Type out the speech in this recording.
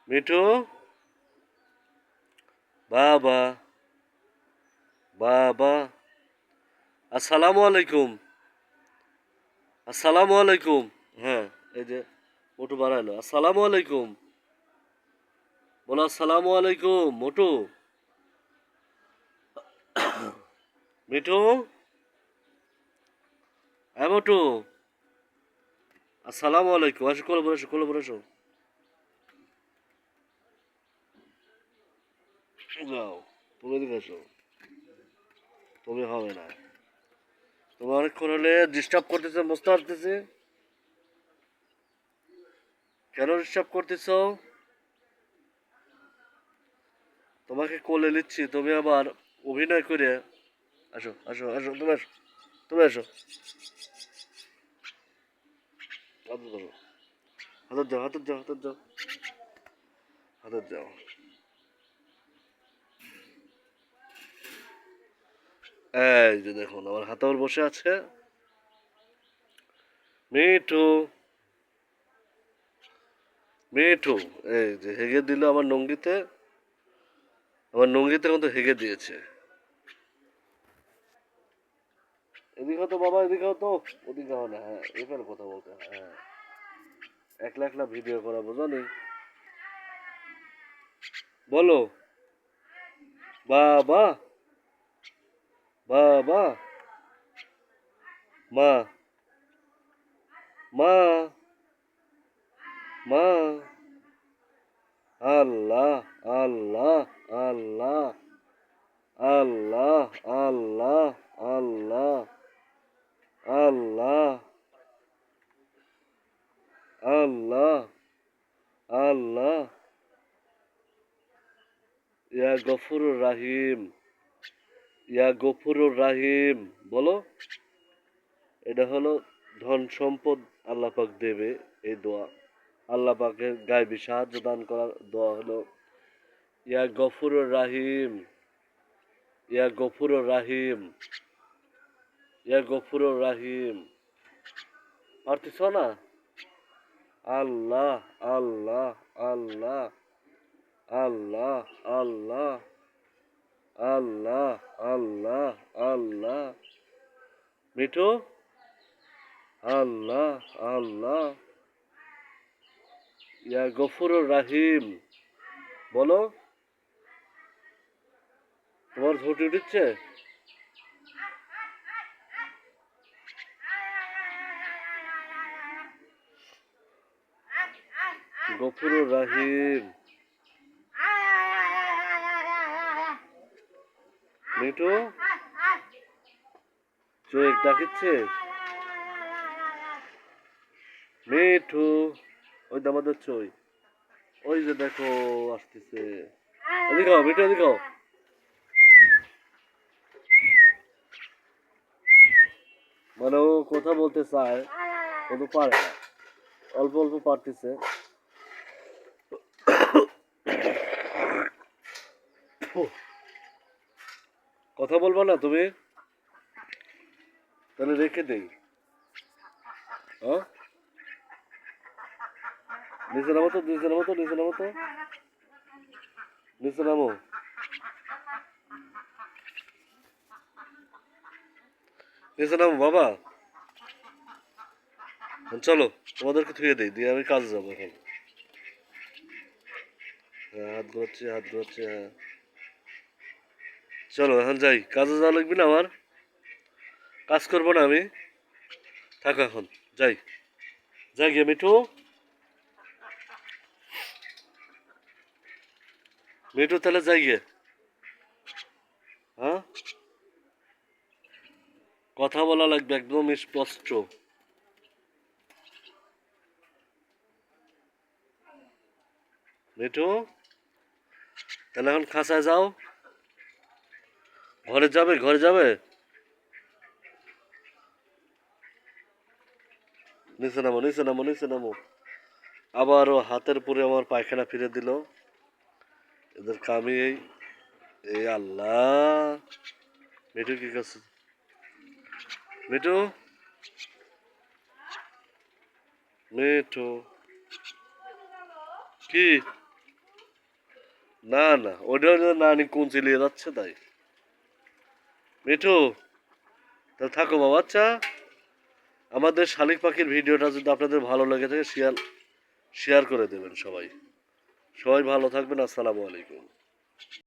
মিঠু, বাবা, বাবা, আসসালামু আলাইকুম, আসসালামু আলাইকুম। হ্যাঁ, এই যে মোটু বাড়াইলো। আসসালামু আলাইকুম, বলো আসসালামু আলাইকুম মোটু। মিঠু, হ্যাঁ মোটু, আসসালামু আলাইকুম। আসো, কোলে বসো, কোলে বসো। যাও, তুমি এদিকে আসো। তুমি হবে না। তুমি অনেকক্ষণ হলে ডিস্টার্ব করতেছে, বুঝতে পারতেছি। কেন ডিস্টার্ব করতেছো? তোমাকে কোলে নিচ্ছি, তুমি আবার অভিনয় করে। আসো, আসো, আসো, তুমি আসো, তুমি আসো। হাতত ধরো, হাতত যাও, হাতত যাও, হাতত যাও, হাতত যাও। এই যে দেখুন, আমার হাতর বসে আছে। মিঠু, মিঠু, এই যে হেগে দিল আমার নঙ্গিতে। আমার নঙ্গিতে কিন্তু হেগে দিয়েছে। এদিকে হতো বাবা, এদিকে হতো। ওদিকে হয় না, হ্যাঁ, এখানে কথা বলতে হয়, হ্যাঁ। একলা একলা ভিডিও করাবো জানি। বলো, বাবা, বাবা, মা, মা, মা, আল্লাহ, আল্লাহ, আল্লাহ, আল্লাহ, আল্লাহ, আল্লাহ, আল্লাহ, আল্লাহ, আল্লাহ, ইয়া গফুরুর রাহিম, ইয়া গফুরুর রাহিম। বলো, এটা হলো ধন সম্পদ আল্লাহ পাক দেবে, এই দোয়া। আল্লাহ পাকের গায়েবী সাহায্য দান করার দোয়া হলো ইয়া গফুরুর রাহিম, ইয়া গফুরুর রাহিম, ইয়া গফুরুর রাহিম। পারতেছ না? আল্লাহ, আল্লাহ, আল্লাহ, আল্লাহ, আল্লাহ, আল্লাহ, আল্লাহ, আল্লাহ। মিঠু, আল্লাহ, আল্লাহ, ইয়া গফুরুর রাহিম। বলো, তোমার ঝুঁটি উঠছে? গফুরুর রাহিম। মিঠু, চোখ ডাকিচ্ছে। মিঠু, ওই তো আমাদের চই, ওই যে দেখো আসতেছে। এদিকে আও, মিঠু এদিকে আও। মানে ও কথা বলতে চায় কিন্তু পারে না, অল্প অল্প পারতেছে। কথা বলবো না তুমি? তাহলে রেখে দেই। হ্যাঁ, নিচে নামো তো, নিচে নামো তো, নিচে নামো তো, নিচে নামো, নিচে নামো বাবা। চলো, তোমাদেরকে থুয়ে দেই, দিয়ে আমি কাজে যাবো এখন। হ্যাঁ, হাত ঘোরাচ্ছি, হাত ঘোরাচ্ছি, হ্যাঁ। চলো এখন যাই, কাজে যাওয়া লাগবে না আমার। কাজ করবো না আমি। থাকো এখন, যাই। যাই গিয়ে মিঠু, মিঠু তাহলে যাই গিয়ে। হ্যাঁ, কথা বলা লাগবে একদম স্পষ্ট। মিঠু, তাহলে এখন খাঁচায় যাও। ঘরে যাবে, ঘরে যাবে। নিচে নামো, নিচে নামো, নিচে নামো। আবারও হাতের পরে আমার পায়খানা ফিরে দিল। এদের কামই এই। এই আল্লাহ। মিঠু কি করছে? মিঠু, মিঠু, কি? না না, ওইটা নানি কোন চিলিয়ে যাচ্ছে তাই। মিঠু, তাহলে থাকো বাবা, আচ্ছা। আমাদের শালিক পাখির ভিডিওটা যদি আপনাদের ভালো লেগে থাকে শেয়ার শেয়ার করে দেবেন সবাই। সবাই ভালো থাকবেন, আসসালামু আলাইকুম।